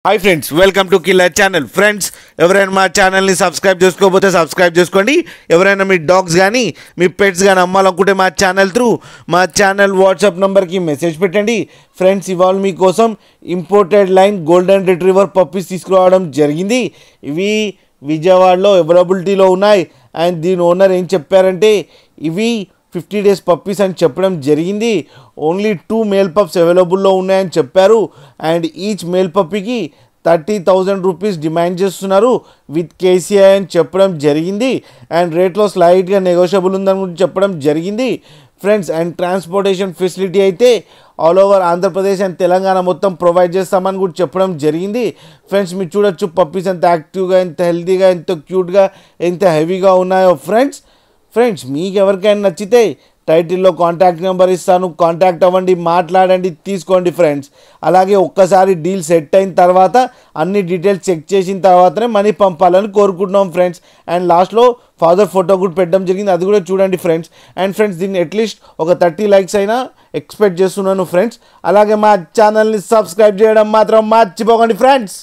Hi friends, welcome to killer channel. Friends, ఎవరైనా మా ఛానల్ని సబ్స్క్రైబ్ చేసుకోకపోతే సబ్స్క్రైబ్ చేసుకోండి. ఎవరైనా మీ డాగ్స్ కానీ మీ పెట్స్ కానీ అమ్మాలనుకుంటే మా ఛానల్ వాట్సాప్ నెంబర్కి మెసేజ్ పెట్టండి. ఫ్రెండ్స్, ఇవాళ మీకోసం imported line golden retriever puppies తీసుకురావడం జరిగింది. ఇవి విజయవాడలో అవైలబిలిటీలో ఉన్నాయి. అండ్ దీని ఓనర్ ఏం చెప్పారంటే ఇవి 50 days పప్పీస్ అని చెప్పడం జరిగింది. ఓన్లీ 2 మేల్ పప్స్ అవైలబుల్లో ఉన్నాయని చెప్పారు. అండ్ ఈచ్ మేల్ పప్పీకి 30,000 రూపీస్ డిమాండ్ చేస్తున్నారు విత్ కేసీఐ అని చెప్పడం జరిగింది. అండ్ రేట్లో స్లైట్గా నెగోషియబుల్ ఉందని చెప్పడం జరిగింది. ఫ్రెండ్స్, అండ్ ట్రాన్స్పోర్టేషన్ ఫెసిలిటీ అయితే all over Andhra Pradesh and Telangana మొత్తం ప్రొవైడ్ చేస్తామని కూడా చెప్పడం జరిగింది. ఫ్రెండ్స్, మీరు చూడొచ్చు పప్పీస్ ఎంత యాక్టివ్గా, ఎంత హెల్తీగా, ఎంత క్యూట్గా, ఎంత హెవీగా ఉన్నాయో. ఫ్రెండ్స్, మీకు ఎవరికైనా నచ్చితే టైటిల్లో కాంటాక్ట్ నెంబర్ ఇస్తాను, కాంటాక్ట్ అవ్వండి, మాట్లాడండి, తీసుకోండి. ఫ్రెండ్స్, అలాగే ఒక్కసారి డీల్ సెట్ అయిన తర్వాత అన్ని డీటెయిల్స్ చెక్ చేసిన తర్వాతనే మనీ పంపాలని కోరుకుంటున్నాం. ఫ్రెండ్స్, అండ్ లాస్ట్లో ఫాదర్ ఫోటో కూడా పెట్టడం జరిగింది, అది కూడా చూడండి. ఫ్రెండ్స్, అండ్ ఫ్రెండ్స్, దీన్ని అట్లీస్ట్ ఒక 30 likes అయినా ఎక్స్పెక్ట్ చేస్తున్నాను. ఫ్రెండ్స్, అలాగే మా ఛానల్ని సబ్స్క్రైబ్ చేయడం మాత్రం మర్చిపోకండి. ఫ్రెండ్స్.